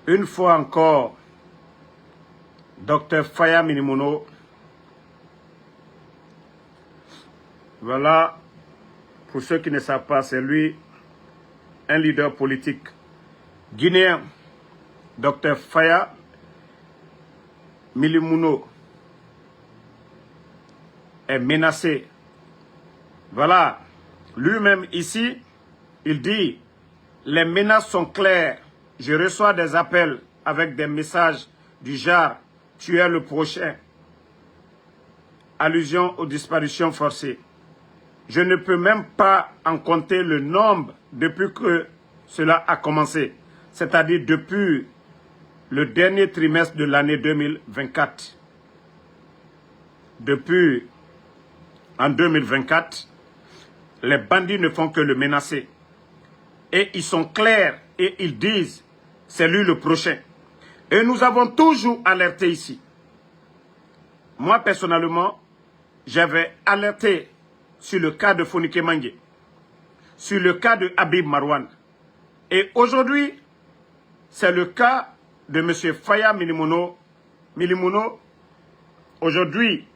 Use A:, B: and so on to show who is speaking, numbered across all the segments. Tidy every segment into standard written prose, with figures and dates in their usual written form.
A: Une fois encore, Dr Faya Minimono, voilà, pour ceux qui ne savent pas, c'est lui, un leader politique guinéen, Dr Faya Minimono, est menacé. Voilà, lui-même ici, il dit, les menaces sont claires. Je reçois des appels avec des messages du genre, tu es le prochain. Allusion aux disparitions forcées. Je ne peux même pas en compter le nombre depuis que cela a commencé, c'est-à-dire depuis le dernier trimestre de l'année 2024. Depuis en 2024, les bandits ne font que le menacer. Et ils sont clairs et ils disent, c'est lui le prochain. Et nous avons toujours alerté ici. Moi, personnellement, j'avais alerté sur le cas de Fonike Mangue, sur le cas de Habib Marwan. Et aujourd'hui, c'est le cas de M. Faya Minimono, aujourd'hui,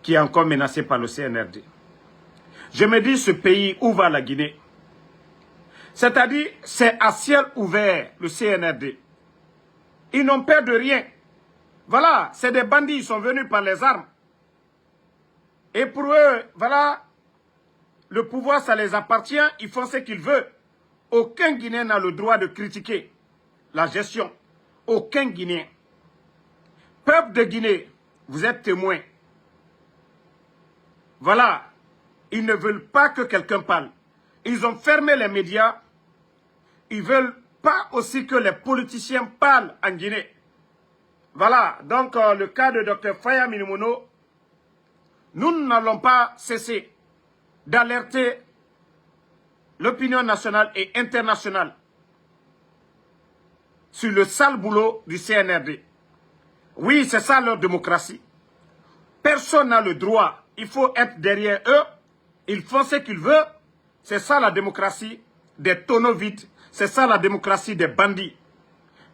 A: qui est encore menacé par le CNRD. Je me dis, ce pays, où va la Guinée? C'est-à-dire, c'est à ciel ouvert, le CNRD. Ils n'ont peur de rien. Voilà, c'est des bandits, ils sont venus par les armes. Et pour eux, voilà, le pouvoir, ça les appartient, ils font ce qu'ils veulent. Aucun Guinéen n'a le droit de critiquer la gestion. Aucun Guinéen. Peuple de Guinée, vous êtes témoins. Voilà, ils ne veulent pas que quelqu'un parle. Ils ont fermé les médias. Ils ne veulent pas aussi que les politiciens parlent en Guinée. Voilà, donc le cas de Dr Faya Minimono, nous n'allons pas cesser d'alerter l'opinion nationale et internationale sur le sale boulot du CNRD. Oui, c'est ça leur démocratie. Personne n'a le droit. Il faut être derrière eux. Ils font ce qu'ils veulent. C'est ça la démocratie des tonneaux vides. C'est ça la démocratie des bandits.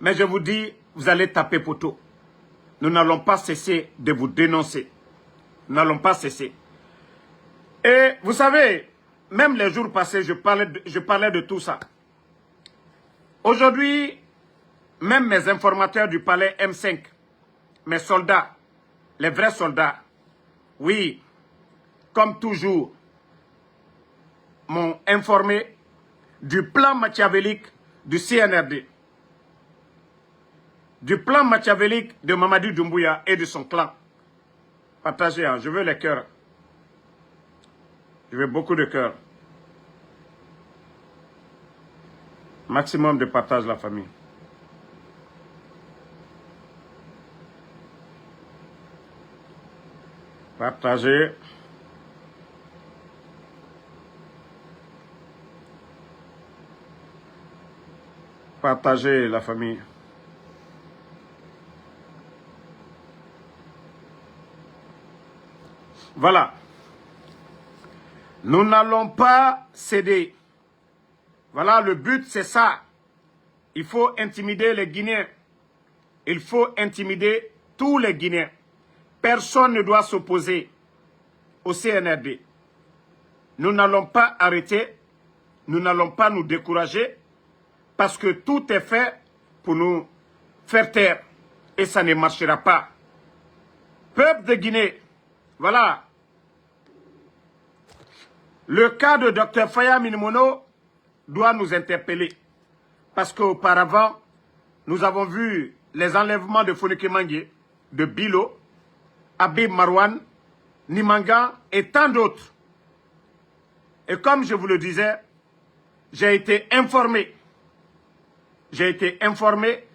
A: Mais je vous dis, vous allez taper poteau. Nous n'allons pas cesser de vous dénoncer. Nous n'allons pas cesser. Et vous savez, même les jours passés, je parlais de tout ça. Aujourd'hui, même mes informateurs du palais M5, mes soldats, les vrais soldats, oui, comme toujours, m'ont informé du plan machiavélique du CNRD, du plan machiavélique de Mamadi Doumbouya et de son clan. Partagez, hein, je veux les cœurs. Je veux beaucoup de cœurs. Maximum de partage, la famille. Partagez. Partagez, la famille. Voilà. Nous n'allons pas céder. Voilà, le but, c'est ça. Il faut intimider les Guinéens. Il faut intimider tous les Guinéens. Personne ne doit s'opposer au CNRD. Nous n'allons pas arrêter. Nous n'allons pas nous décourager. Parce que tout est fait pour nous faire taire. Et ça ne marchera pas. Peuple de Guinée, voilà. Le cas de Dr Faya Minimono doit nous interpeller. Parce qu'auparavant, nous avons vu les enlèvements de Fonike Mangue, de Bilo, Habib Marwan, Nimanga et tant d'autres. Et comme je vous le disais, j'ai été informé. J'ai été informé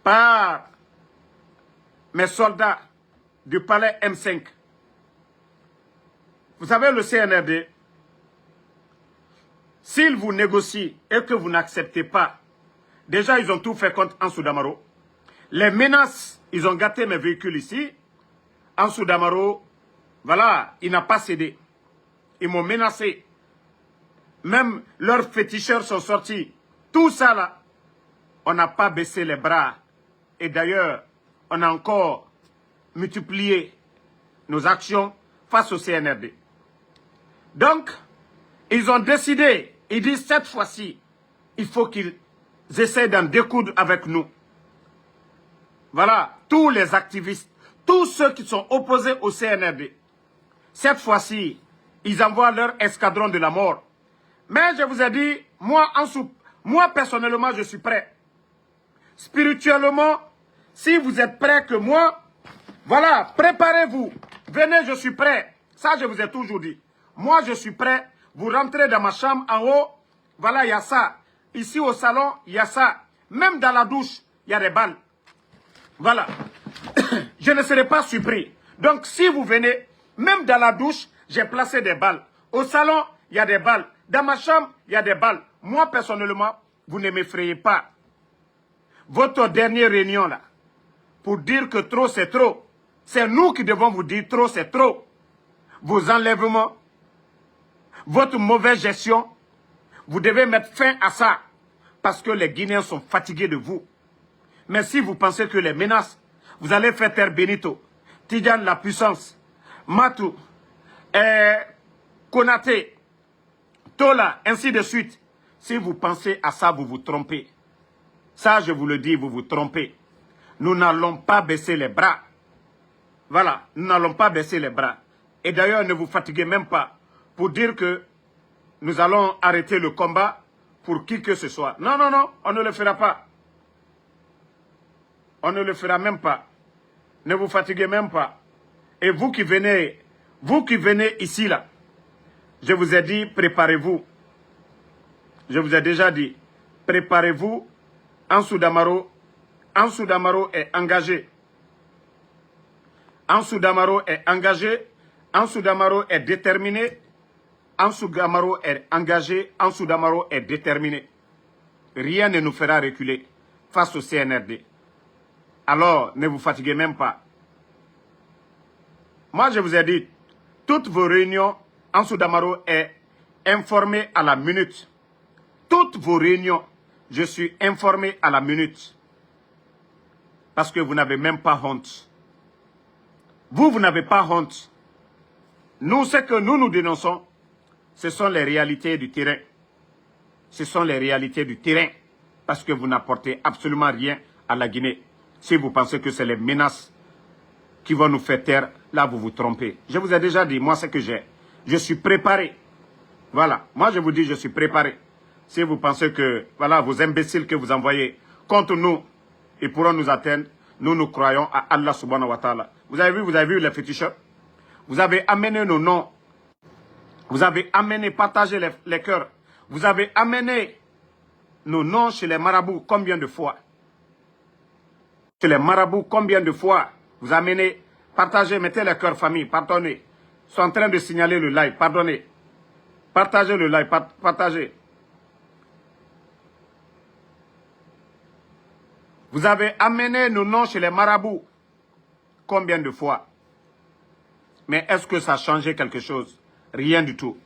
A: par mes soldats du palais M5. Vous savez, le CNRD, s'ils vous négocient et que vous n'acceptez pas, déjà ils ont tout fait contre Ansou Damaro. Les menaces, ils ont gâté mes véhicules ici. Ansou Damaro, voilà, il n'a pas cédé. Ils m'ont menacé. Même leurs féticheurs sont sortis. Tout ça là. on n'a pas baissé les bras. Et d'ailleurs, on a encore multiplié nos actions face au CNRD. Donc, ils ont décidé, ils disent cette fois-ci, il faut qu'ils essaient d'en découdre avec nous. Voilà, tous les activistes, tous ceux qui sont opposés au CNRD. Cette fois-ci, ils envoient leur escadron de la mort. Mais je vous ai dit, moi personnellement, je suis prêt. Spirituellement, si vous êtes prêts que moi, voilà, préparez-vous. Venez, je suis prêt. Ça, je vous ai toujours dit. Moi, je suis prêt. Vous rentrez dans ma chambre en haut. Voilà, il y a ça. Ici au salon, il y a ça. Même dans la douche, il y a des balles. Voilà. Je ne serai pas surpris. Donc, si vous venez, même dans la douche, j'ai placé des balles. Au salon, il y a des balles. Dans ma chambre, il y a des balles. Moi, personnellement, vous ne m'effrayez pas. Votre dernière réunion, là, pour dire que trop, c'est trop. C'est nous qui devons vous dire trop, c'est trop. Vos enlèvements, votre mauvaise gestion, vous devez mettre fin à ça. Parce que les Guinéens sont fatigués de vous. Mais si vous pensez que les menaces, vous allez faire taire Benito, Tidjane la puissance, Matou, Konaté, Tola, ainsi de suite. Si vous pensez à ça, vous vous trompez. Ça, je vous le dis, vous vous trompez. Nous n'allons pas baisser les bras. Voilà, nous n'allons pas baisser les bras. Et d'ailleurs, ne vous fatiguez même pas pour dire que nous allons arrêter le combat pour qui que ce soit. Non, non, non, on ne le fera pas. On ne le fera même pas. Ne vous fatiguez même pas. Et vous qui venez ici, là, je vous ai dit, préparez-vous. Je vous ai déjà dit, préparez-vous. Ansou Damaro est engagé. Ansou Damaro est engagé. Ansou Damaro est déterminé. Ansou Damaro est engagé. Ansou Damaro est déterminé. Rien ne nous fera reculer face au CNRD. Alors, ne vous fatiguez même pas. Moi, je vous ai dit, toutes vos réunions, Ansou Damaro est informé à la minute. Toutes vos réunions, je suis informé à la minute. Parce que vous n'avez même pas honte. Vous n'avez pas honte. Nous, ce que nous dénonçons, ce sont les réalités du terrain. Ce sont les réalités du terrain. Parce que vous n'apportez absolument rien à la Guinée. Si vous pensez que c'est les menaces qui vont nous faire taire, là vous vous trompez. Je vous ai déjà dit, moi ce que j'ai. Je suis préparé. Voilà, moi je vous dis, je suis préparé. Si vous pensez que, voilà, vos imbéciles que vous envoyez contre nous, ils pourront nous atteindre, nous croyons à Allah subhanahu wa ta'ala. Vous avez vu les féticheurs? Vous avez amené nos noms. Vous avez amené, partagé les cœurs. Vous avez amené nos noms chez les marabouts combien de fois? Chez les marabouts combien de fois? Vous amenez, partagez, mettez les cœurs famille, pardonnez. Ils sont en train de signaler le live, pardonnez. Partagez le live, partagez. Vous avez amené nos noms chez les marabouts. Combien de fois? Mais est-ce que ça a changé quelque chose? Rien du tout.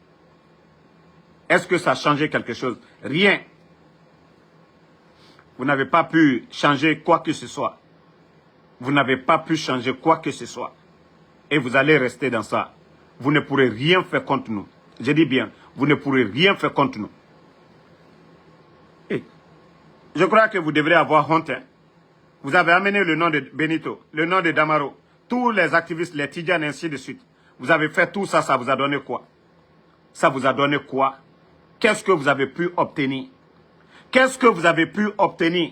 A: Est-ce que ça a changé quelque chose? Rien. Vous n'avez pas pu changer quoi que ce soit. Vous n'avez pas pu changer quoi que ce soit. Et vous allez rester dans ça. Vous ne pourrez rien faire contre nous. Je dis bien, vous ne pourrez rien faire contre nous. Et je crois que vous devrez avoir honte. Hein. Vous avez amené le nom de Benito, le nom de Damaro, tous les activistes, les Tidjane, ainsi de suite. Vous avez fait tout ça, ça vous a donné quoi? Ça vous a donné quoi? Qu'est-ce que vous avez pu obtenir? Qu'est-ce que vous avez pu obtenir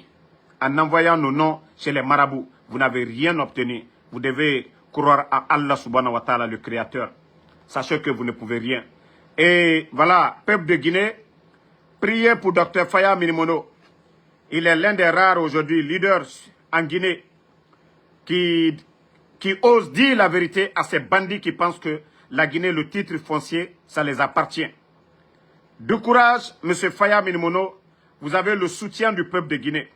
A: en envoyant nos noms chez les marabouts? Vous n'avez rien obtenu. Vous devez croire à Allah subhanahu wa ta'ala, le Créateur. Sachez que vous ne pouvez rien. Et voilà, peuple de Guinée, priez pour Dr Faya Minimono. Il est l'un des rares aujourd'hui leaders en Guinée qui ose dire la vérité à ces bandits qui pensent que la Guinée, le titre foncier, ça les appartient. De courage, M. Faya Minimono, vous avez le soutien du peuple de Guinée.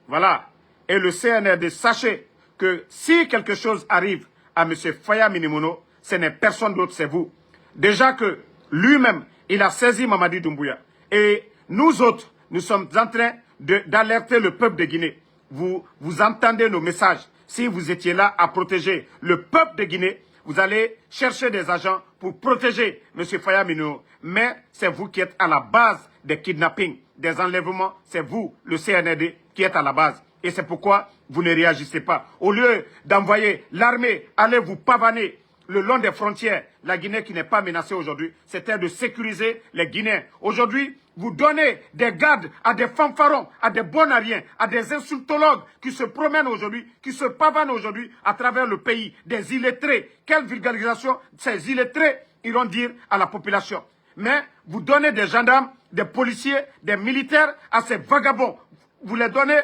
A: Voilà. Et le CNRD, sachez que si quelque chose arrive à M. Faya Minimono, ce n'est personne d'autre, c'est vous. Déjà que lui-même, il a saisi Mamadi Doumbouya. Et nous autres, nous sommes en train d'alerter le peuple de Guinée. Vous entendez nos messages. Si vous étiez là à protéger le peuple de Guinée, vous allez chercher des agents pour protéger M. Faya Mino. Mais c'est vous qui êtes à la base des kidnappings, des enlèvements. C'est vous, le CNRD, qui êtes à la base. Et c'est pourquoi vous ne réagissez pas. Au lieu d'envoyer l'armée aller vous pavaner le long des frontières, la Guinée qui n'est pas menacée aujourd'hui, c'était de sécuriser les Guinéens. Aujourd'hui, vous donnez des gardes à des fanfarons, à des bonariens, à des insultologues qui se promènent aujourd'hui, qui se pavanent aujourd'hui à travers le pays, des illettrés. Quelle vulgarisation ces illettrés iront dire à la population. Mais vous donnez des gendarmes, des policiers, des militaires à ces vagabonds. Vous les donnez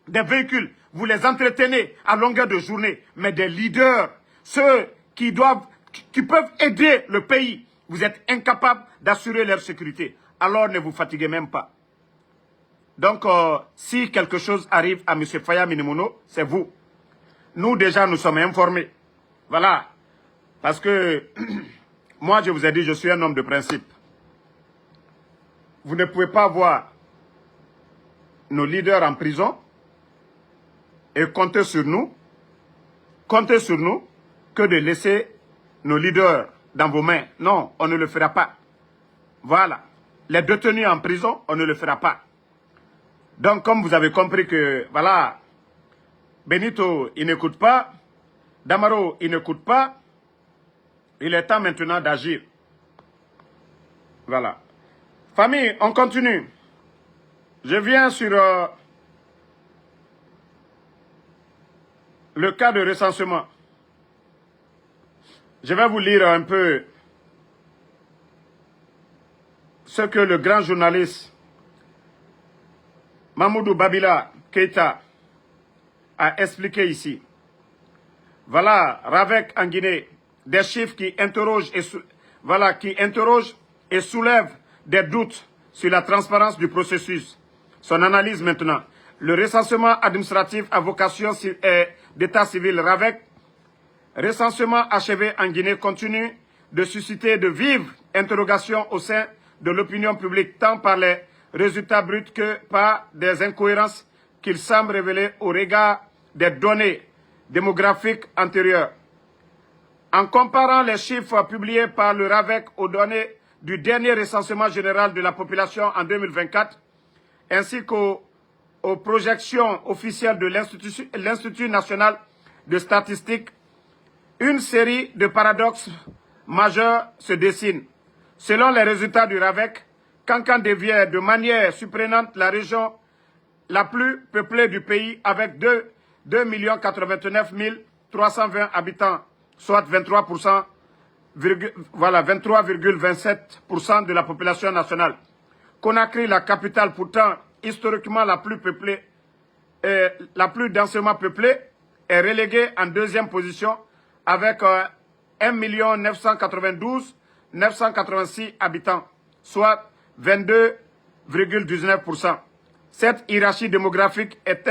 A: des véhicules, vous les entretenez à longueur de journée, mais des leaders, ceux qui peuvent aider le pays, vous êtes incapables d'assurer leur sécurité. Alors ne vous fatiguez même pas. Donc, si quelque chose arrive à M. Faya Minimono, c'est vous. Nous, déjà, nous sommes informés. Voilà. Parce que, moi, je vous ai dit, je suis un homme de principe. Vous ne pouvez pas voir nos leaders en prison et compter sur nous que de laisser nos leaders dans vos mains. Non, on ne le fera pas. Voilà. Les détenus en prison, on ne le fera pas. Donc, comme vous avez compris que, voilà, Benito, il n'écoute pas, Damaro, il n'écoute pas, il est temps maintenant d'agir. Voilà. Famille, on continue. Je viens sur le cas de recensement. Je vais vous lire un peu ce que le grand journaliste Mamoudou Babila Keïta a expliqué ici. Voilà, Ravek en Guinée, des chiffres qui interrogent et soulèvent des doutes sur la transparence du processus. Son analyse maintenant. Le recensement administratif à vocation d'état civil Ravek, recensement achevé en Guinée, continue de susciter de vives interrogations au sein de l'opinion publique, tant par les résultats bruts que par des incohérences qu'il semble révéler au regard des données démographiques antérieures. En comparant les chiffres publiés par le RAVEC aux données du dernier recensement général de la population en 2024, ainsi qu'aux projections officielles de l'Institut national de statistique, une série de paradoxes majeurs se dessinent. Selon les résultats du RAVEC, Kankan devient de manière surprenante la région la plus peuplée du pays avec 2 089 320 habitants, soit 23,27% de la population nationale. Conakry, la capitale pourtant historiquement la plus peuplée, la plus densément peuplée, est reléguée en deuxième position avec 1 992 986 habitants, soit 22,19%. Cette hiérarchie démographique est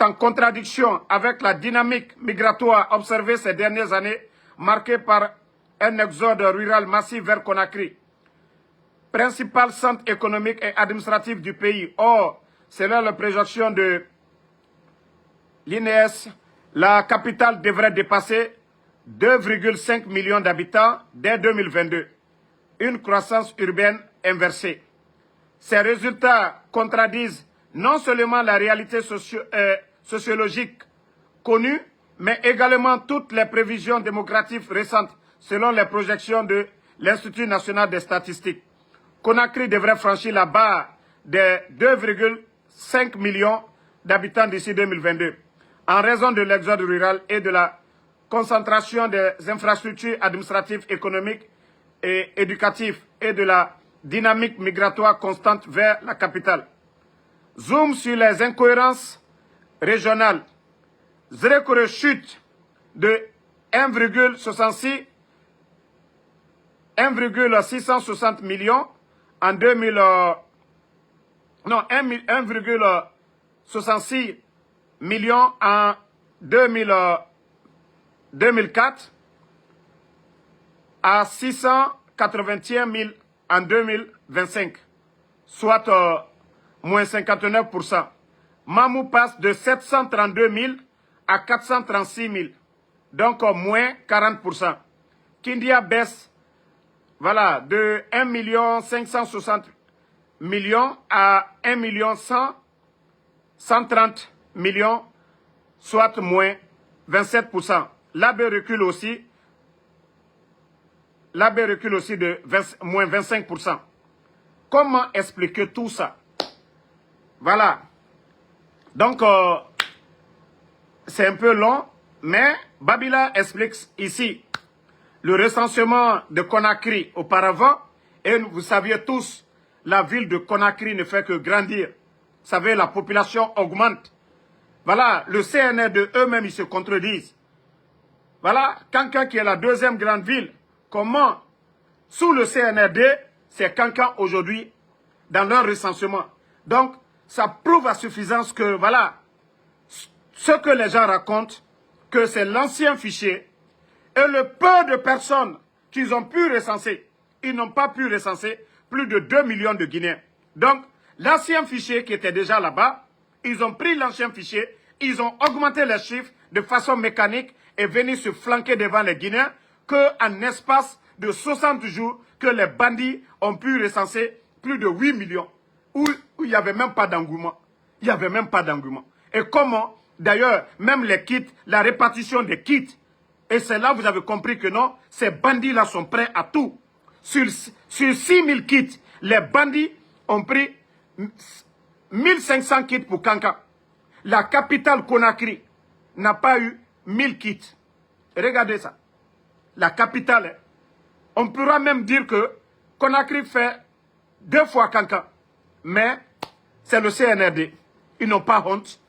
A: en contradiction avec la dynamique migratoire observée ces dernières années, marquée par un exode rural massif vers Conakry, principal centre économique et administratif du pays. Or, selon la projection de l'INES, la capitale devrait dépasser 2,5 millions d'habitants dès 2022, une croissance urbaine inversée. Ces résultats contradisent non seulement la réalité sociologique connue, mais également toutes les prévisions démographiques récentes selon les projections de l'Institut national des statistiques. Conakry devrait franchir la barre des 2,5 millions d'habitants d'ici 2022, en raison de l'exode rural et de la concentration des infrastructures administratives, économiques et éducatives et de la dynamique migratoire constante vers la capitale. Zoom sur les incohérences régionales. Zrékore chute de 1,660 millions en 1,66 millions en 2004 à 681 000 en 2025, soit moins 59%. Mamou passe de 732 000 à 436 000. Donc, moins 40%. Kindia baisse, voilà, de 1 560 millions à 1 130 millions, soit moins 27%. L'AB recule aussi. L'AB recule aussi de moins 25%. Comment expliquer tout ça? Voilà. Donc, c'est un peu long, mais Babila explique ici le recensement de Conakry auparavant, et vous saviez tous, la ville de Conakry ne fait que grandir. Vous savez, la population augmente. Voilà, le CNRD eux-mêmes, ils se contredisent. Voilà, Kankan qui est la deuxième grande ville, comment, sous le CNRD, c'est Kankan aujourd'hui, dans leur recensement. Donc, ça prouve à suffisance que, voilà, ce que les gens racontent, que c'est l'ancien fichier, et le peu de personnes qu'ils ont pu recenser, ils n'ont pas pu recenser plus de 2 millions de Guinéens. Donc, l'ancien fichier qui était déjà là-bas, ils ont pris l'ancien fichier, ils ont augmenté les chiffres de façon mécanique et venu se flanquer devant les Guinéens qu'en espace de 60 jours, que les bandits ont pu recenser plus de 8 millions, où il n'y avait même pas d'engouement. Il n'y avait même pas d'engouement. Et comment, d'ailleurs, même les kits, la répartition des kits, et c'est là que vous avez compris que non, ces bandits-là sont prêts à tout. Sur 6 000 kits, les bandits ont pris 1500 kits pour Kankan. La capitale Conakry n'a pas eu 1000 kits. Regardez ça. La capitale, on pourra même dire que Conakry fait 2 fois Kankan. Mais c'est le CNRD. Ils n'ont pas honte.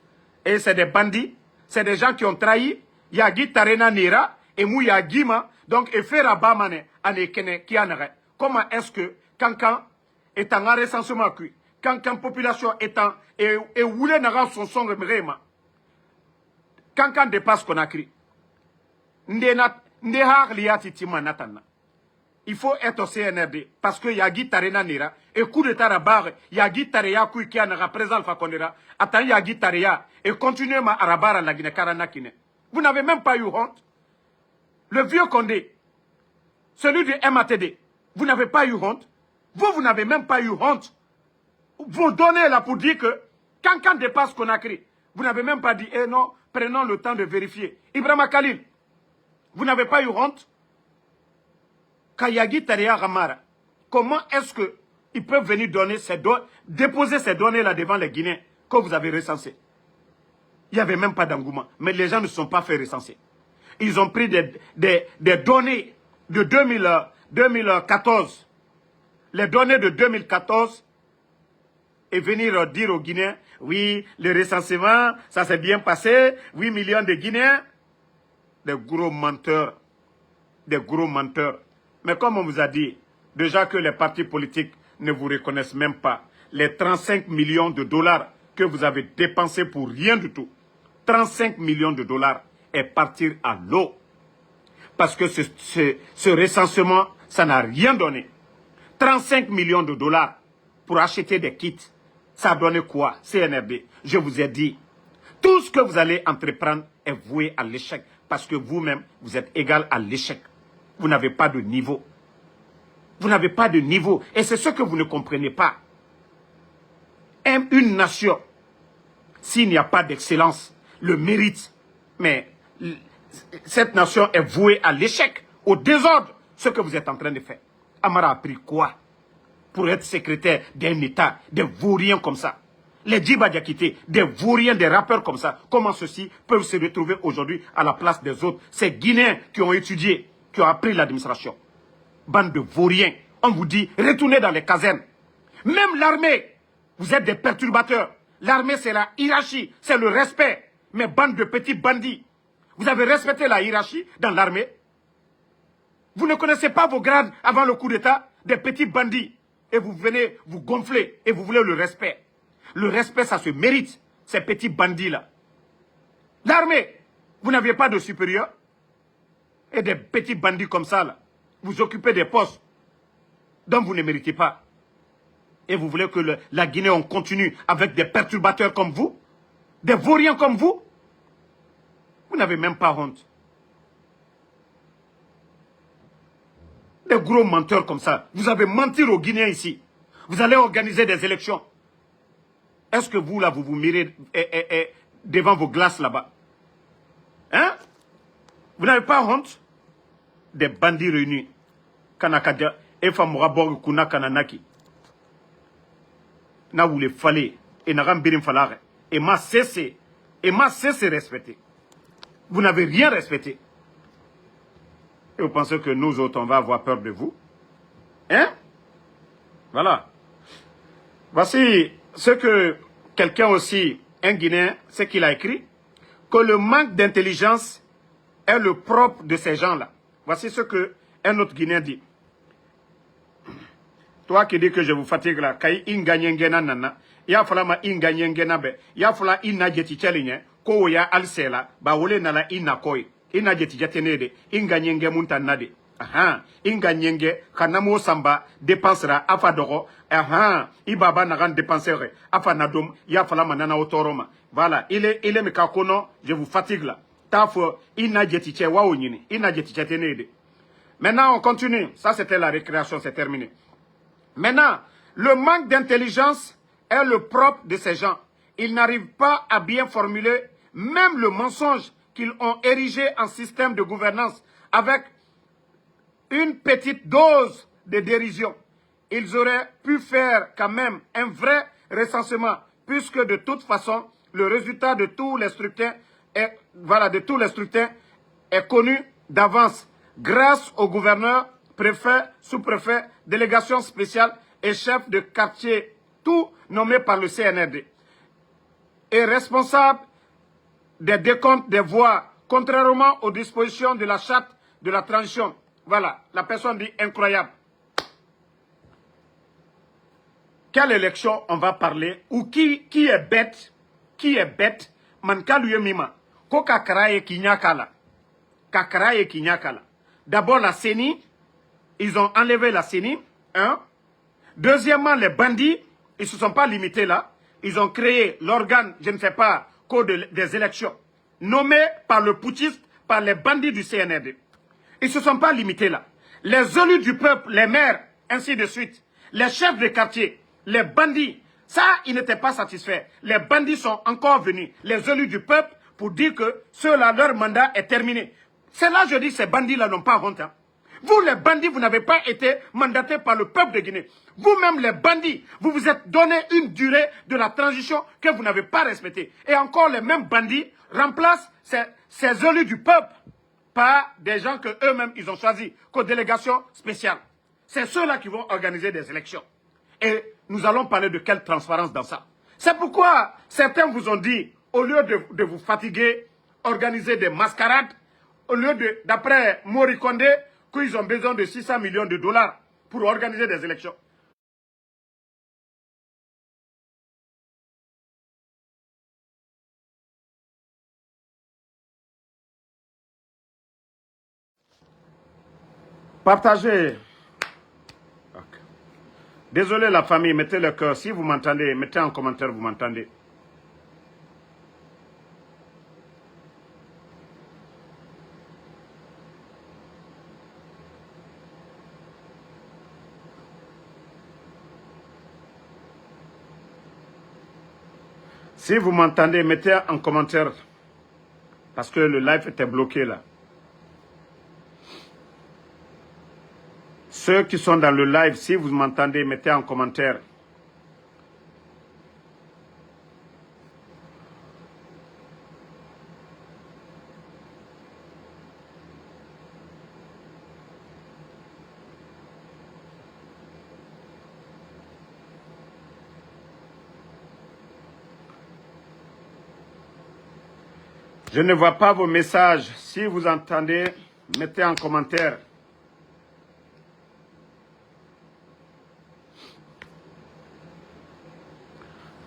A: Et c'est des bandits. C'est des gens qui ont trahi Yagi Tarena Nira et Mouya Gima. Donc, et Fera Bamane, Anekene, Kianare. Comment est-ce que Kankan est en recensement cuit? Kankan population étant et Woulé Nara son remrema. Kankan dépasse Conakry. Ndehar liati tima natana. Il faut être au CNRD parce que Yagi Tarena Nira et coup de Tarabar, Yagi Tareya kui qui en représente Alpha Condera, attend Yagi Tareya et continuez ma Arabara la Guinée Karanakine. Vous n'avez même pas eu honte. Le vieux Condé, celui du MATD, vous n'avez pas eu honte. Vous n'avez même pas eu honte. Vous donnez là pour dire que Kankan dépasse Conakry. Vous n'avez même pas dit, eh non, prenons le temps de vérifier. Ibrahima Khalil, vous n'avez pas eu honte. Kayagi Tareya Ramara, comment est-ce qu'ils peuvent venir donner déposer ces données-là devant les Guinéens que vous avez recensées? Il n'y avait même pas d'engouement. Mais les gens ne se sont pas fait recenser. Ils ont pris des données de 2014. Les données de 2014 et venir dire aux Guinéens, oui, le recensement, ça s'est bien passé, 8 millions de Guinéens. Des gros menteurs. Des gros menteurs. Mais comme on vous a dit, déjà que les partis politiques ne vous reconnaissent même pas, les 35 millions de dollars que vous avez dépensés pour rien du tout, 35 millions de dollars est partir à l'eau. Parce que ce recensement, ça n'a rien donné. 35 millions de dollars pour acheter des kits, ça a donné quoi? CNRD, je vous ai dit, tout ce que vous allez entreprendre est voué à l'échec. Parce que vous-même, vous êtes égal à l'échec. Vous n'avez pas de niveau. Vous n'avez pas de niveau. Et c'est ce que vous ne comprenez pas. Une nation, s'il n'y a pas d'excellence, le mérite, mais cette nation est vouée à l'échec, au désordre, ce que vous êtes en train de faire. Amara a pris quoi pour être secrétaire d'un État, des vauriens comme ça? Les Djiba Diakité, des vauriens, des rappeurs comme ça, comment ceux-ci peuvent se retrouver aujourd'hui à la place des autres? Ces Guinéens qui ont étudié, qui ont appris l'administration. Bande de vauriens. On vous dit, retournez dans les casernes. Même l'armée, vous êtes des perturbateurs. L'armée, c'est la hiérarchie, c'est le respect. Mais bande de petits bandits. Vous avez respecté la hiérarchie dans l'armée? Vous ne connaissez pas vos grades avant le coup d'État? Des petits bandits. Et vous venez vous gonfler et vous voulez le respect. Le respect, ça se mérite, ces petits bandits-là. L'armée, vous n'aviez pas de supérieur? Et des petits bandits comme ça, là, vous occupez des postes dont vous ne méritez pas. Et vous voulez que la Guinée, on continue avec des perturbateurs comme vous? Des vauriens comme vous? Vous n'avez même pas honte. Des gros menteurs comme ça. Vous avez menti aux Guinéens ici. Vous allez organiser des élections. Est-ce que vous, là, vous vous mirez devant vos glaces là-bas? Hein? Vous n'avez pas honte? Des bandits réunis. Kanakadia, Efa Mourabor Kuna Kananaki. Na vous les fallait. Et n'a birim falare. Et m'a cessé. Et m'a cessé respecter. Vous n'avez rien respecté. Et vous pensez que nous autres, on va avoir peur de vous? Hein? Voilà. Voici ce que quelqu'un aussi, un Guinéen, ce qu'il a écrit. Que le manque d'intelligence est le propre de ces gens-là. Voici ce qu'un autre Guinéen dit. Toi qui dis que je vous fatigue là, kai inganyengena nana, ya fala ma inganyengena be, ya fala ina jeti chelinye, ko ya alsela, ba wole nala ina koi, ina jeti jatenede, inganyenge muntanade. Aha, inganyenge, kanamo samba, dépensera, afa doro, aha, ibaba nagan dépensere, afa nadom, ya fala manana otoroma. Voilà, il est me kakono, je vous fatigue là. Tafo, ina jeti che wa onyini, ina jeti jatenede. Maintenant, on continue. Ça, c'était la récréation, c'est terminé. Maintenant, le manque d'intelligence est le propre de ces gens. Ils n'arrivent pas à bien formuler même le mensonge qu'ils ont érigé en système de gouvernance avec une petite dose de dérision. Ils auraient pu faire quand même un vrai recensement, puisque de toute façon, le résultat de tous les scrutins est connu d'avance grâce au gouverneur, préfet, sous-préfet, délégation spéciale et chef de quartier, tout nommé par le CNRD, et responsable des décomptes des voix, contrairement aux dispositions de la charte de la transition. Voilà, la personne dit incroyable. Quelle élection on va parler? Ou qui est bête? Qui est bête? Mankaluye mima. Ko kakaraye kinyakala. Kakaraye kinyakala. D'abord la CENI. Ils ont enlevé la CENI. Hein? Deuxièmement, les bandits, ils ne se sont pas limités là. Ils ont créé l'organe, je ne sais pas, des élections, nommé par le putschiste, par les bandits du CNRD. Ils ne se sont pas limités là. Les élus du peuple, les maires, ainsi de suite, les chefs de quartier, les bandits, ça, ils n'étaient pas satisfaits. Les bandits sont encore venus, les élus du peuple, pour dire que ceux-là, leur mandat est terminé. C'est là, je dis, ces bandits-là n'ont pas honte. Hein. Vous, les bandits, vous n'avez pas été mandatés par le peuple de Guinée. Vous-même, les bandits, vous vous êtes donné une durée de la transition que vous n'avez pas respectée. Et encore, les mêmes bandits remplacent ces élus du peuple par des gens que eux-mêmes, ils ont choisis comme délégation spéciale. C'est ceux-là qui vont organiser des élections. Et nous allons parler de quelle transparence dans ça. C'est pourquoi certains vous ont dit, au lieu de vous fatiguer, organiser des mascarades, au lieu de, d'après Mori Kondé, qu'ils ont besoin de 600 millions de dollars pour organiser des élections. Partagez. Okay. Désolé la famille, mettez le cœur. Si vous m'entendez, mettez en commentaire, vous m'entendez. Si vous m'entendez, mettez en commentaire. Parce que le live était bloqué là. Ceux qui sont dans le live, si vous m'entendez, mettez en commentaire. Je ne vois pas vos messages. Si vous entendez, mettez en commentaire.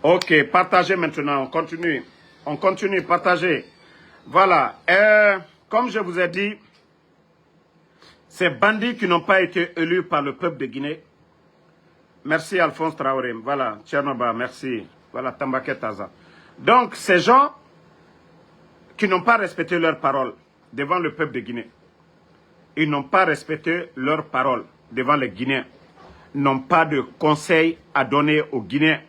A: Ok, partagez maintenant. On continue. On continue, partagez. Voilà. Comme je vous ai dit, ces bandits qui n'ont pas été élus par le peuple de Guinée, Merci Alphonse Traoré. Voilà, Tchernoba, merci. Voilà, Tambaket Taza. Donc, ces gens qui n'ont pas respecté leurs paroles devant le peuple de Guinée, ils n'ont pas respecté leurs paroles devant les Guinéens, n'ont pas de conseils à donner aux Guinéens.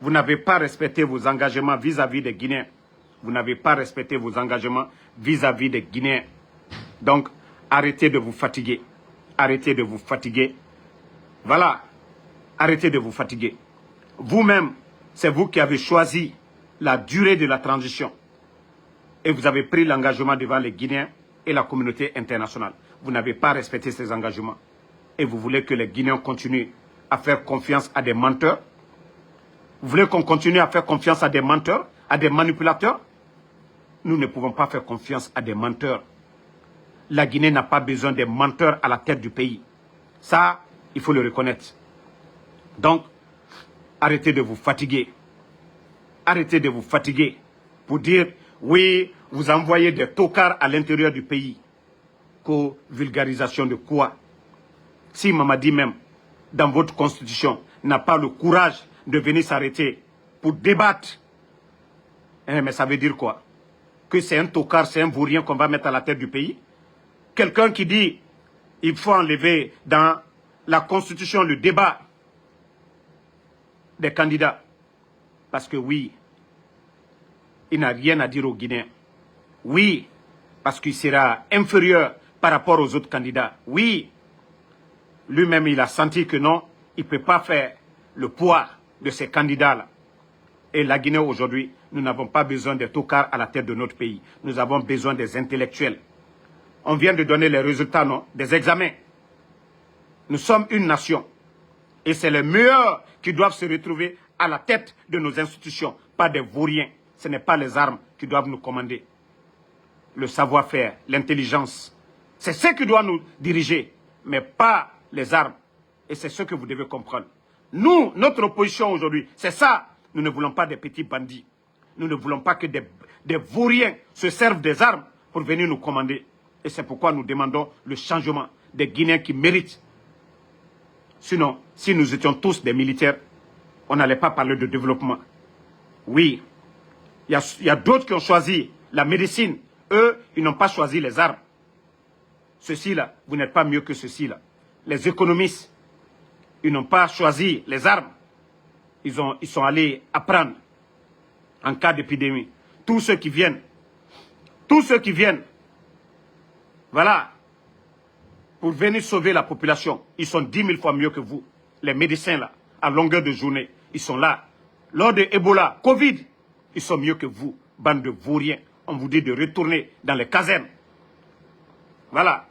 A: Vous n'avez pas respecté vos engagements vis-à-vis des Guinéens. Vous n'avez pas respecté vos engagements vis-à-vis des Guinéens. Donc, arrêtez de vous fatiguer. Arrêtez de vous fatiguer. Voilà. Arrêtez de vous fatiguer. Vous-même, c'est vous qui avez choisi la durée de la transition. Et vous avez pris l'engagement devant les Guinéens et la communauté internationale. Vous n'avez pas respecté ces engagements. Et vous voulez que les Guinéens continuent à faire confiance à des menteurs? Vous voulez qu'on continue à faire confiance à des menteurs, à des manipulateurs? Nous ne pouvons pas faire confiance à des menteurs. La Guinée n'a pas besoin des menteurs à la tête du pays. Ça, il faut le reconnaître. Donc, arrêtez de vous fatiguer. Arrêtez de vous fatiguer pour dire, oui, vous envoyez des tocards à l'intérieur du pays. Co-vulgarisation de quoi? Si Mamadi même, dans votre constitution, n'a pas le courage de venir s'arrêter pour débattre, mais ça veut dire quoi? Que c'est un tocard, c'est un vaurien qu'on va mettre à la tête du pays? Quelqu'un qui dit, il faut enlever dans la constitution le débat des candidats. Parce que oui, il n'a rien à dire aux Guinéens. Oui, parce qu'il sera inférieur par rapport aux autres candidats. Oui, lui-même il a senti que non, il ne peut pas faire le poids de ces candidats-là. Et la Guinée aujourd'hui, nous n'avons pas besoin des tocards à la tête de notre pays. Nous avons besoin des intellectuels. On vient de donner les résultats, non, des examens. Nous sommes une nation. Et c'est les meilleurs qui doivent se retrouver à la tête de nos institutions, pas des vauriens. Ce n'est pas les armes qui doivent nous commander. Le savoir-faire, l'intelligence, c'est ce qui doit nous diriger, mais pas les armes. Et c'est ce que vous devez comprendre. Nous, notre opposition aujourd'hui, c'est ça. Nous ne voulons pas des petits bandits. Nous ne voulons pas que des vauriens se servent des armes pour venir nous commander. Et c'est pourquoi nous demandons le changement des Guinéens qui méritent. Sinon, si nous étions tous des militaires, on n'allait pas parler de développement. Oui, il y a d'autres qui ont choisi la médecine. Eux, ils n'ont pas choisi les armes. Ceux-ci-là, vous n'êtes pas mieux que ceux-ci-là. Les économistes, ils n'ont pas choisi les armes. Ils sont allés apprendre en cas d'épidémie. Tous ceux qui viennent, voilà, pour venir sauver la population, ils sont 10 000 fois mieux que vous. Les médecins, là, à longueur de journée, ils sont là. Lors de Ebola, Covid, ils sont mieux que vous, bande de vauriens. On vous dit de retourner dans les casernes. Voilà.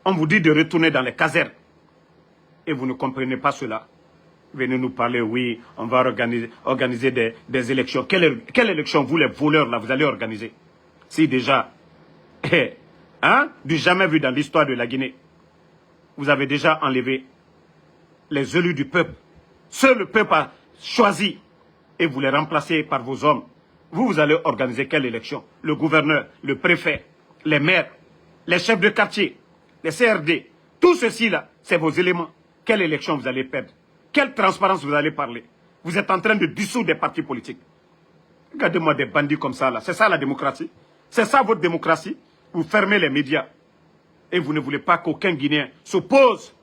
A: On vous dit de retourner dans les casernes. Et vous ne comprenez pas cela. Venez nous parler, oui, on va organiser des élections. Quelle élection, vous les voleurs, là, vous allez organiser? Si déjà, du jamais vu dans l'histoire de la Guinée, vous avez déjà enlevé les élus du peuple. Seul le peuple a choisi et vous les remplacez par vos hommes. Vous allez organiser quelle élection? Le gouverneur, le préfet, les maires, les chefs de quartier, les CRD, tout ceci-là, c'est vos éléments. Quelle élection vous allez perdre? Quelle transparence vous allez parler? Vous êtes en train de dissoudre des partis politiques. Regardez-moi des bandits comme ça, là. C'est ça la démocratie? C'est ça votre démocratie? Vous fermez les médias. Et vous ne voulez pas qu'aucun Guinéen s'oppose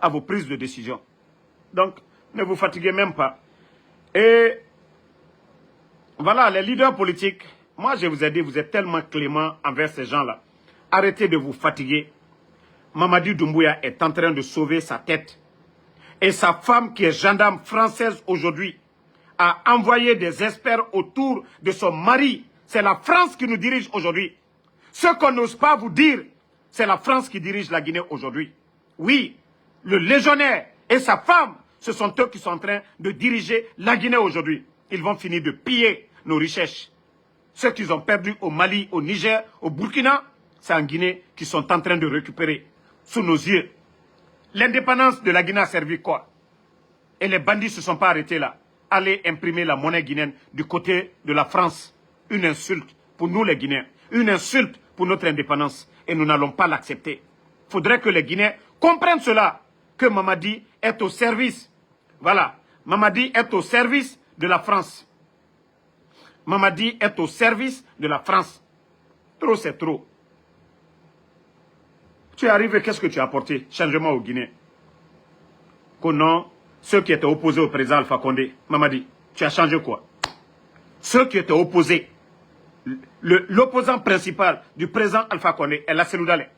A: à vos prises de décision. Donc, ne vous fatiguez même pas. Et voilà, les leaders politiques, moi je vous ai dit, vous êtes tellement clément envers ces gens-là. Arrêtez de vous fatiguer. Mamadi Doumbouya est en train de sauver sa tête. Et sa femme, qui est gendarme française aujourd'hui, a envoyé des experts autour de son mari. C'est la France qui nous dirige aujourd'hui. Ce qu'on n'ose pas vous dire, c'est la France qui dirige la Guinée aujourd'hui. Oui, le légionnaire et sa femme, ce sont eux qui sont en train de diriger la Guinée aujourd'hui. Ils vont finir de piller nos richesses. Ceux qu'ils ont perdus au Mali, au Niger, au Burkina, c'est en Guinée qu'ils sont en train de récupérer sous nos yeux. L'indépendance de la Guinée a servi quoi? Et les bandits ne se sont pas arrêtés là. Allez imprimer la monnaie guinéenne du côté de la France. Une insulte pour nous les Guinéens. Une insulte pour notre indépendance. Et nous n'allons pas l'accepter. faudrait que les Guinéens comprennent cela, que Mamadi est au service. Voilà, Mamadi est au service de la France. Mamadi est au service de la France. Trop, c'est trop. Tu es arrivé, qu'est-ce que tu as apporté? Changement au Guinée. Que non, ceux qui étaient opposés au président Alpha Condé, Mamadi, tu as changé quoi? Ceux qui étaient opposés, l'opposant principal du président Alpha Condé, El Hasselou Dale.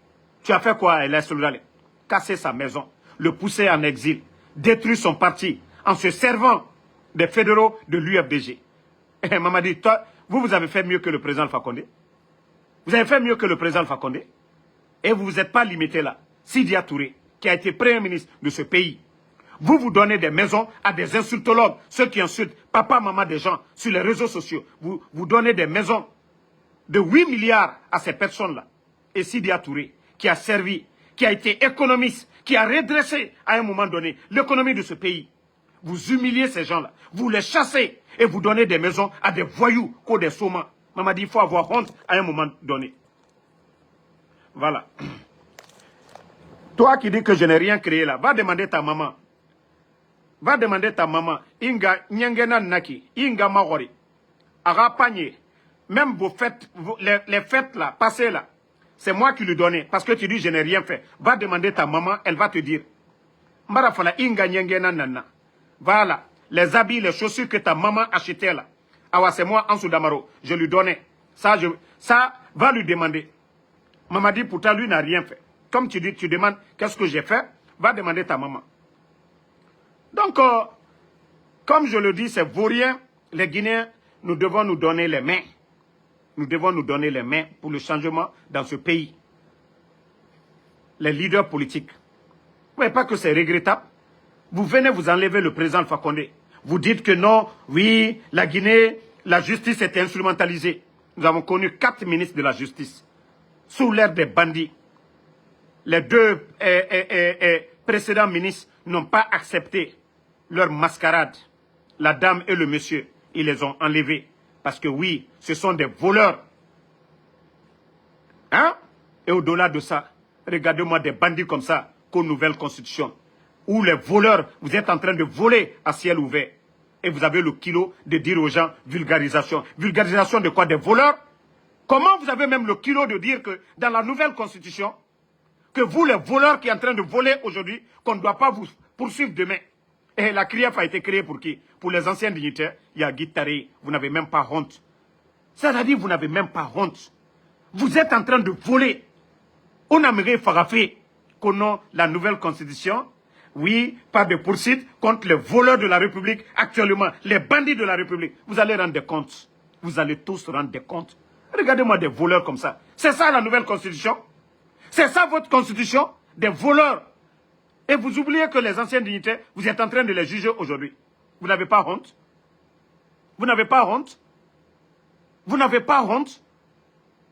A: Tu as fait quoi, El Hasselou Dale? Casser sa maison, le pousser en exil, détruire son parti en se servant des fédéraux de l'UFDG. Eh, Mamadi, toi, vous avez fait mieux que le président Alpha Condé. Vous avez fait mieux que le président Alpha Condé. Et vous ne vous êtes pas limité là. Sidia Touré, qui a été premier ministre de ce pays, vous donnez des maisons à des insultologues, ceux qui insultent papa, maman des gens sur les réseaux sociaux. Vous donnez des maisons de 8 milliards à ces personnes-là. Et Sidia Touré, qui a servi, qui a été économiste, qui a redressé à un moment donné l'économie de ce pays. Vous humiliez ces gens-là, vous les chassez et vous donnez des maisons à des voyous, comme des saumons. Maman dit, il faut avoir honte à un moment donné. Voilà. Toi qui dis que je n'ai rien créé là, va demander ta maman. Va demander ta maman. Inga nyangena naki, inga magori. Ara panier. Même vos fêtes, les fêtes là, passées là, c'est moi qui lui donnais. Parce que tu dis je n'ai rien fait. Va demander ta maman, elle va te dire. Marafala inga nyangena nana. Voilà. Les habits, les chaussures que ta maman achetait là. Awa, c'est moi en Soudamaro. Je lui donnais. Ça, va lui demander. Maman dit, pourtant, lui n'a rien fait. Comme tu dis, tu demandes, qu'est-ce que j'ai fait? Va demander ta maman. Donc, comme je le dis, c'est vaurien. Les Guinéens, nous devons nous donner les mains. Nous devons nous donner les mains pour le changement dans ce pays. Les leaders politiques. Vous ne voyez pas que c'est regrettable? Vous venez vous enlever le président Alpha Condé. Vous dites que non, oui, la Guinée, la justice est instrumentalisée. Nous avons connu 4 ministres de la justice. Sous l'ère des bandits. Les 2 précédents ministres n'ont pas accepté leur mascarade. La dame et le monsieur, ils les ont enlevés. Parce que oui, ce sont des voleurs. Hein? Et au-delà de ça, regardez-moi des bandits comme ça, qu'aux nouvelles constitutions. Où les voleurs, vous êtes en train de voler à ciel ouvert. Et vous avez le kilo de dire aux gens vulgarisation. Vulgarisation de quoi? Des voleurs? Comment vous avez même le kilo de dire que dans la nouvelle constitution, que vous les voleurs qui êtes en train de voler aujourd'hui, qu'on ne doit pas vous poursuivre demain? Et la CRIEF a été créée pour qui? Pour les anciens dignitaires. Il y a Guittari, vous n'avez même pas honte. C'est-à-dire vous n'avez même pas honte. Vous êtes en train de voler. On aimerait farafé qu'on a la nouvelle constitution. Oui, pas de poursuite contre les voleurs de la République actuellement, les bandits de la République. Vous allez rendre des comptes. Vous allez tous rendre des comptes. Regardez-moi des voleurs comme ça. C'est ça la nouvelle constitution? C'est ça votre constitution? Des voleurs. Et vous oubliez que les anciens dignitaires, vous êtes en train de les juger aujourd'hui. Vous n'avez pas honte? Vous n'avez pas honte? Vous n'avez pas honte?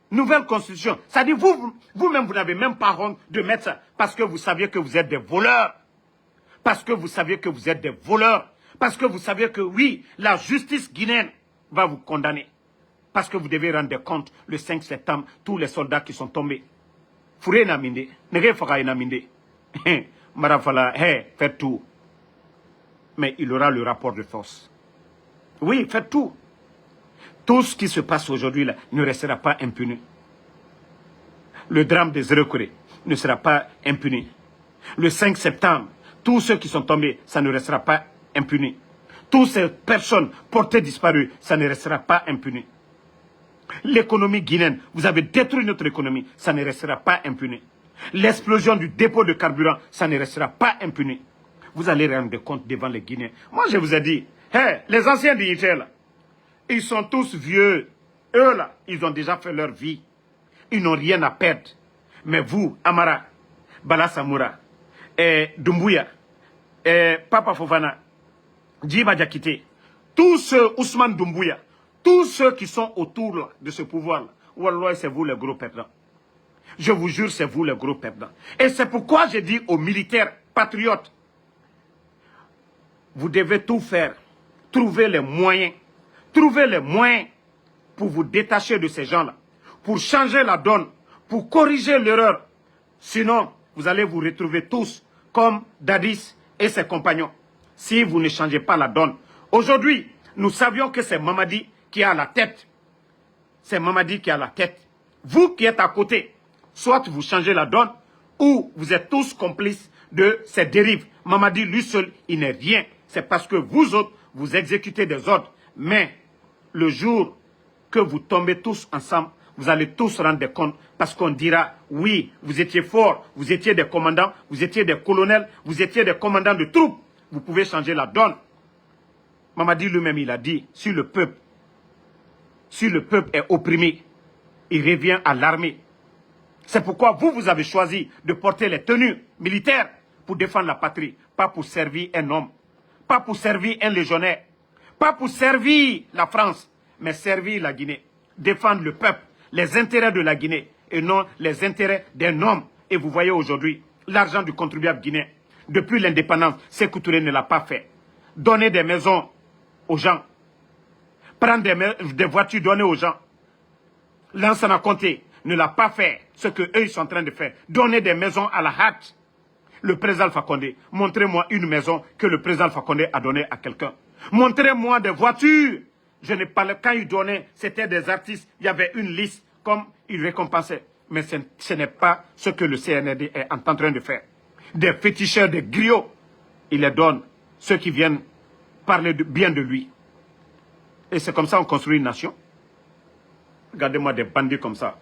A: Nouvelle constitution. C'est-à-dire vous-même, vous n'avez même pas honte de mettre ça. Parce que vous saviez que vous êtes des voleurs. Parce que vous saviez que vous êtes des voleurs. Parce que vous saviez que oui, la justice guinéenne va vous condamner. Parce que vous devez rendre compte le 5 septembre, tous les soldats qui sont tombés. Fouré naminde, nege faka naminde. Marafala, faites tout. Mais il aura le rapport de force. Oui, faites tout. Tout ce qui se passe aujourd'hui là ne restera pas impuni. Le drame des Zérekoré ne sera pas impuni. Le 5 septembre, tous ceux qui sont tombés, ça ne restera pas impuni. Toutes ces personnes portées disparues, ça ne restera pas impuni. L'économie guinéenne, vous avez détruit notre économie, ça ne restera pas impuni. L'explosion du dépôt de carburant, ça ne restera pas impuni. Vous allez rendre compte devant les Guinéens. Moi, je vous ai dit, les anciens dignitaires, là, ils sont tous vieux. Eux, là, ils ont déjà fait leur vie. Ils n'ont rien à perdre. Mais vous, Amara, Bala Samoura, Doumbouya, Papa Fofana, Djiba Diakité, tous ceux, Ousmane Doumbouya, tous ceux qui sont autour là, de ce pouvoir-là, Wallah, c'est vous les gros perdants. Je vous jure, c'est vous les gros perdants. Et c'est pourquoi je dis aux militaires patriotes, vous devez tout faire, trouver les moyens pour vous détacher de ces gens-là, pour changer la donne, pour corriger l'erreur. Sinon, vous allez vous retrouver tous comme Dadis et ses compagnons. Si vous ne changez pas la donne. Aujourd'hui, nous savions que c'est Mamadi qui a la tête. C'est Mamadi qui a la tête. Vous qui êtes à côté, soit vous changez la donne, ou vous êtes tous complices de ces dérives. Mamadi, lui seul, il n'est rien. C'est parce que vous autres, vous exécutez des ordres. Mais le jour que vous tombez tous ensemble, vous allez tous rendre compte parce qu'on dira, oui, vous étiez forts, vous étiez des commandants, vous étiez des colonels, vous étiez des commandants de troupes. Vous pouvez changer la donne. Mamadi lui-même, il a dit, si le peuple est opprimé, il revient à l'armée. C'est pourquoi vous avez choisi de porter les tenues militaires pour défendre la patrie, pas pour servir un homme, pas pour servir un légionnaire, pas pour servir la France, mais servir la Guinée, défendre le peuple, les intérêts de la Guinée et non les intérêts d'un homme. Et vous voyez aujourd'hui, l'argent du contribuable guinéen, depuis l'indépendance, Sékou Touré ne l'a pas fait. Donner des maisons aux gens, prendre des voitures, donner aux gens. Lansana Conté ne l'a pas fait, ce qu'eux ils sont en train de faire. Donner des maisons à la hâte. Le président Alpha Condé, montrez-moi une maison que le président Alpha Condé a donnée à quelqu'un. Montrez-moi des voitures. Je n'ai pas quand il donnait, c'était des artistes, il y avait une liste comme il récompensait. Mais ce n'est pas ce que le CNRD est en train de faire. Des féticheurs, des griots, il les donne, ceux qui viennent parler bien de lui. Et c'est comme ça qu'on construit une nation. Regardez-moi des bandits comme ça.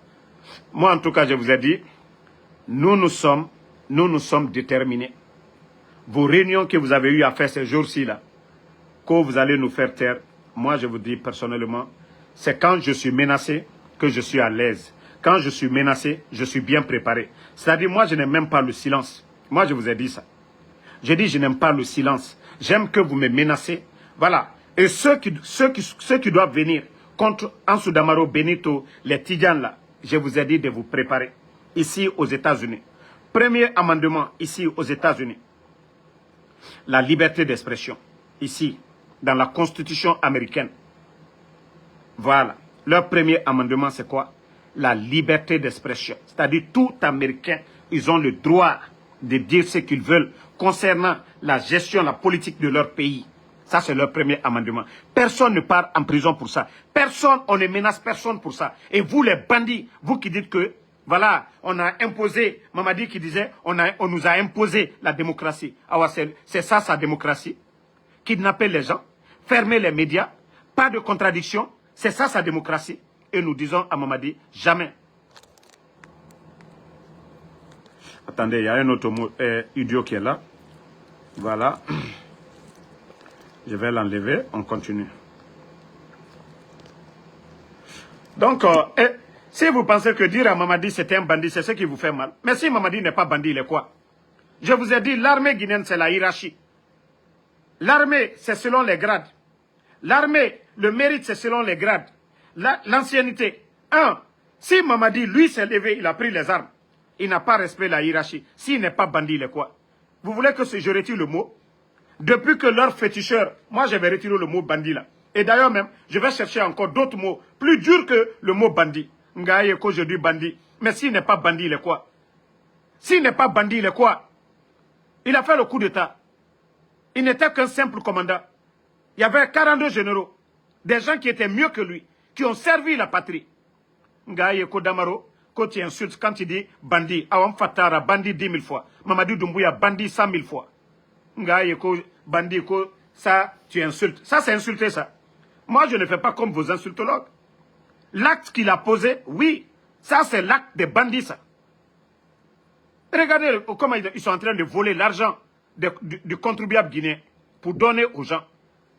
A: Moi, en tout cas, je vous ai dit, nous sommes déterminés. Vos réunions que vous avez eues à faire ces jours-ci, là, que vous allez nous faire taire, moi, je vous dis personnellement, c'est quand je suis menacé que je suis à l'aise. Quand je suis menacé, je suis bien préparé. C'est-à-dire, moi, je n'aime même pas le silence. Moi, je vous ai dit ça. J'ai dit, je n'aime pas le silence. J'aime que vous me menacez. Voilà. Et ceux qui doivent venir contre Ansou Damaro, Benito, les Tidjans, là, je vous ai dit de vous préparer. Ici, aux États-Unis. Premier amendement, ici, aux États-Unis. La liberté d'expression. Ici, dans la Constitution américaine. Voilà. Leur premier amendement, c'est quoi? La liberté d'expression. C'est-à-dire, tout Américain, ils ont le droit de dire ce qu'ils veulent concernant la gestion, la politique de leur pays. Ça, c'est leur premier amendement. Personne ne part en prison pour ça. Personne, on ne menace personne pour ça. Et vous, les bandits, vous qui dites que, voilà, on a imposé, Mamadi qui disait, on nous a imposé la démocratie. Ah ouais, c'est ça, sa démocratie. Kidnapper les gens, fermer les médias, pas de contradiction. C'est ça, sa démocratie. Et nous disons à Mamadi, jamais. Attendez, il y a un autre idiot qui est là. Voilà. Je vais l'enlever, on continue. Donc, si vous pensez que dire à Mamadi c'était un bandit, c'est ce qui vous fait mal. Mais si Mamadi n'est pas bandit, il est quoi? Je vous ai dit, l'armée guinéenne, c'est la hiérarchie. L'armée, c'est selon les grades. L'armée, le mérite, c'est selon les grades. L'ancienneté. Si Mamadi, lui, s'est levé, il a pris les armes. Il n'a pas respecté la hiérarchie. S'il n'est pas bandit, il est quoi? Vous voulez que je retire le mot? Depuis que leur féticheur, moi je vais retirer le mot bandit là. Et d'ailleurs même, je vais chercher encore d'autres mots plus durs que le mot bandit. Ngaye ko je dis bandit. Mais s'il n'est pas bandit, il est quoi? S'il n'est pas bandit, il est quoi? Il a fait le coup d'état. Il n'était qu'un simple commandant. Il y avait 42 généraux. Des gens qui étaient mieux que lui. Qui ont servi la patrie. Ngaye ko Damaro, quand tu insultes, quand tu dis bandit, Awam Fatara, bandit 10 000 fois. Mamadou Doumbouya, bandit 100 000 fois. Ngaye ko bandit ko, ça, tu insultes. Ça, c'est insulter ça. Moi, je ne fais pas comme vos insultologues. L'acte qu'il a posé, oui, ça, c'est l'acte des bandits, ça. Regardez comment ils sont en train de voler l'argent du contribuable guinéen pour donner aux gens.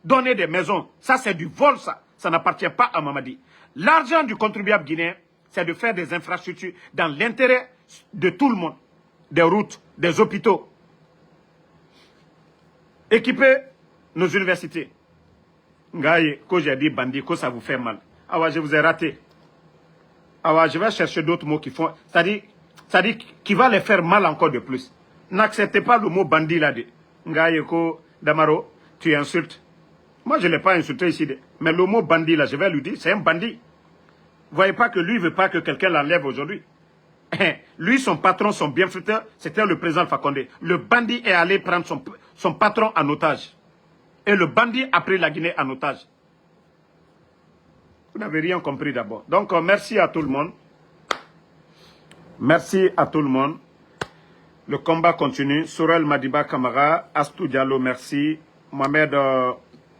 A: Donner des maisons. Ça, c'est du vol, ça. Ça n'appartient pas à Mamadi. L'argent du contribuable guinéen, c'est de faire des infrastructures dans l'intérêt de tout le monde. Des routes, des hôpitaux. Équiper nos universités. Ngaye, quand j'ai dit bandit, que ça vous fait mal. Ah ouais, je vous ai raté. Ah ouais, je vais chercher d'autres mots qui font... C'est-à-dire qui va les faire mal encore de plus. N'acceptez pas le mot bandit là. Ngaye, ko Damaro, tu insultes. Moi, je ne l'ai pas insulté ici. Mais le mot bandit là, je vais lui dire, c'est un bandit. Vous voyez pas que lui ne veut pas que quelqu'un l'enlève aujourd'hui. Lui, son patron, son bienfaiteur, c'était le président Alpha Condé. Le bandit est allé prendre son patron en otage. Et le bandit a pris la Guinée en otage. Vous n'avez rien compris d'abord. Donc, merci à tout le monde. Merci à tout le monde. Le combat continue. Sorel Madiba Kamara, Astou Diallo, merci. Mohamed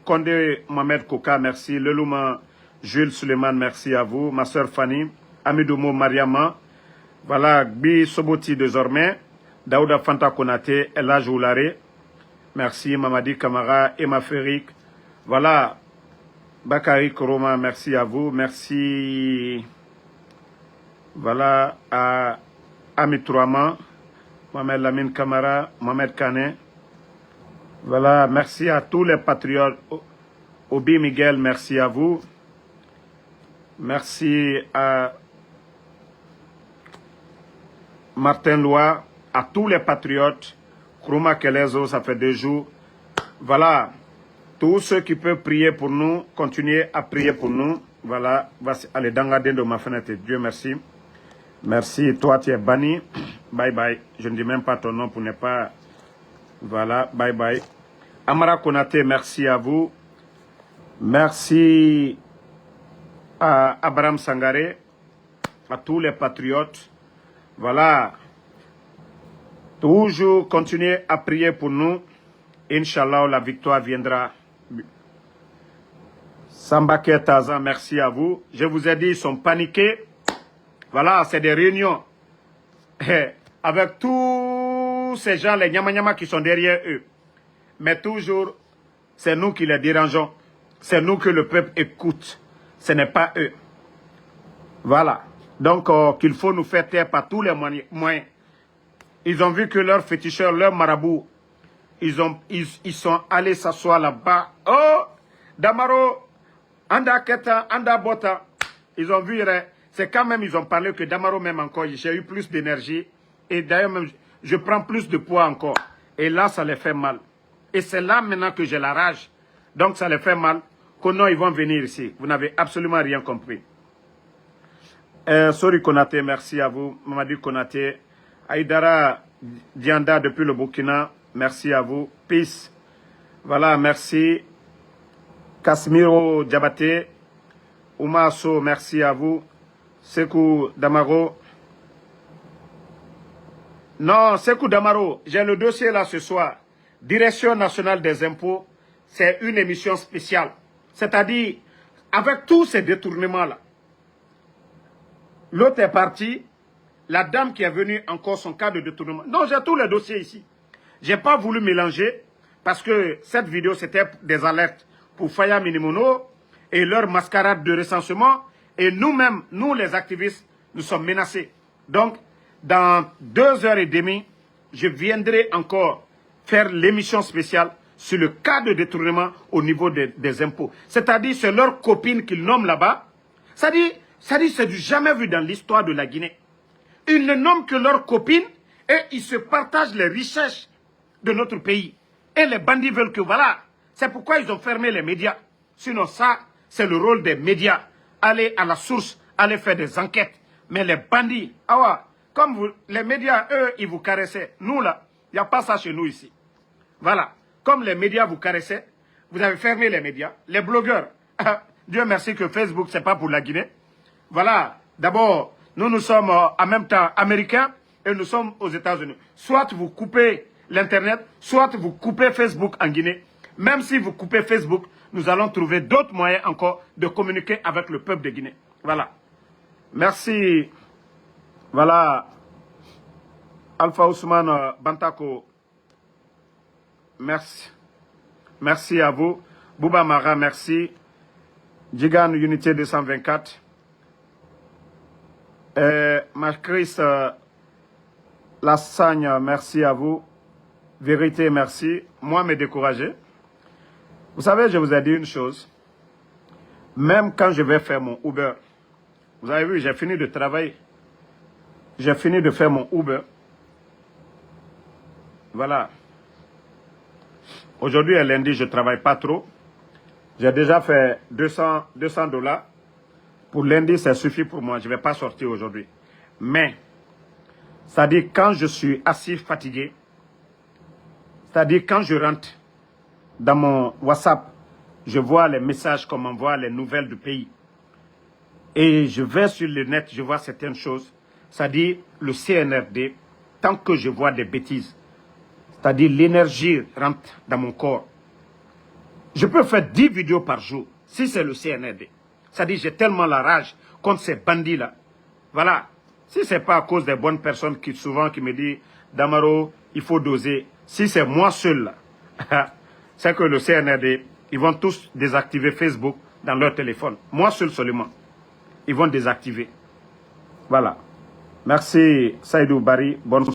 A: Condé, Mohamed Koka, merci. Lelouma Jules Suleiman, merci à vous. Ma soeur Fanny, Amidoumo Mariama. Voilà, Gbi Soboti désormais. Daouda Fanta Konate, Ella Joulare. Merci. Mamadi Kamara, Emma Ferik. Voilà. Bakari Koroma, merci à vous. Merci. Voilà, à Amit Touama, Mohamed Lamine Kamara, Mohamed Kane. Voilà, merci à tous les patriotes. Obi Miguel, merci à vous. Merci à Martin Loa, à tous les patriotes. Kruma Kelezo, ça fait 2 jours. Voilà, tous ceux qui peuvent prier pour nous, continuez à prier pour nous. Voilà, allez, dangaden de ma fenêtre, Dieu merci. Merci, toi tu es banni. Bye bye. Je ne dis même pas ton nom pour ne pas... Voilà, bye bye. Amara Konate, merci à vous. Merci à Abraham Sangaré, à tous les patriotes. Voilà. Toujours continuez à prier pour nous. Inch'Allah, la victoire viendra. Sambake Tazan, merci à vous. Je vous ai dit, ils sont paniqués. Voilà, c'est des réunions. Avec tous ces gens, les nyama qui sont derrière eux. Mais toujours, c'est nous qui les dérangeons. C'est nous que le peuple écoute. Ce n'est pas eux. Voilà. Donc, qu'il faut nous faire taire par tous les moyens. Ils ont vu que leurs féticheurs, leurs marabouts, ils sont allés s'asseoir là-bas. Oh, Damaro, Anda Keta, Anda Bota. Ils ont vu, c'est quand même, ils ont parlé que Damaro même encore, j'ai eu plus d'énergie. Et d'ailleurs, même, je prends plus de poids encore. Et là, ça les fait mal. Et c'est là maintenant que j'ai la rage. Donc, ça les fait mal. Que non, ils vont venir ici. Vous n'avez absolument rien compris. Sori Konate, merci à vous. Mamadi Konate. Aïdara Dianda depuis le Burkina, merci à vous. Peace. Voilà, merci. Kasmiro Diabaté. Oumaso, merci à vous. Sekou Damaro. Non, Sekou Damaro, j'ai le dossier là ce soir. Direction nationale des impôts, c'est une émission spéciale. C'est-à-dire, avec tous ces détournements-là, l'autre est parti, la dame qui est venue encore son cas de détournement. Non, j'ai tous les dossiers ici. Je n'ai pas voulu mélanger parce que cette vidéo, c'était des alertes pour Faya Minimono et leur mascarade de recensement. Et nous-mêmes, nous les activistes, nous sommes menacés. Donc, dans 2h30, je viendrai encore faire l'émission spéciale sur le cas de détournement au niveau des impôts. C'est-à-dire, c'est leurs copines qu'ils nomment là-bas. C'est-à-dire, c'est du jamais vu dans l'histoire de la Guinée. Ils ne nomment que leurs copines et ils se partagent les richesses de notre pays. Et les bandits veulent que, voilà, c'est pourquoi ils ont fermé les médias. Sinon ça, c'est le rôle des médias. Aller à la source, aller faire des enquêtes. Mais les bandits, ah ouais, comme vous, les médias, eux, ils vous caressaient. Nous, là, il n'y a pas ça chez nous ici. Voilà. Comme les médias vous caressaient, vous avez fermé les médias. Les blogueurs, Dieu merci que Facebook, c'est pas pour la Guinée. Voilà. D'abord, nous sommes en même temps américains et nous sommes aux États-Unis. Soit vous coupez l'Internet, soit vous coupez Facebook en Guinée. Même si vous coupez Facebook, nous allons trouver d'autres moyens encore de communiquer avec le peuple de Guinée. Voilà. Merci. Voilà. Alpha Ousmane Bantako. Merci. Merci à vous. Bouba Mara, merci. Jigan Unité 224. Chris Lassagne, merci à vous. Vérité, merci. Moi, me décourager. Vous savez, je vous ai dit une chose. Même quand je vais faire mon Uber, vous avez vu, j'ai fini de travailler. J'ai fini de faire mon Uber. Voilà. Aujourd'hui et lundi, je ne travaille pas trop. J'ai déjà fait 200 $. Pour lundi, ça suffit pour moi. Je ne vais pas sortir aujourd'hui. Mais, C'est-à-dire quand je suis assis fatigué, c'est-à-dire quand je rentre dans mon WhatsApp, je vois les messages qu'on m'envoie, les nouvelles du pays. Et je vais sur le net, je vois certaines choses. C'est-à-dire le CNRD, tant que je vois des bêtises, c'est-à-dire l'énergie rentre dans mon corps. Je peux faire 10 vidéos par jour, si c'est le CNRD. C'est-à-dire j'ai tellement la rage contre ces bandits-là. Voilà. Si ce n'est pas à cause des bonnes personnes qui souvent qui me disent « Damaro, il faut doser ». Si c'est moi seul, là, c'est que le CNRD, ils vont tous désactiver Facebook dans leur téléphone. Moi seul seulement. Ils vont désactiver. Voilà. Merci Saïdou Bari. Bonne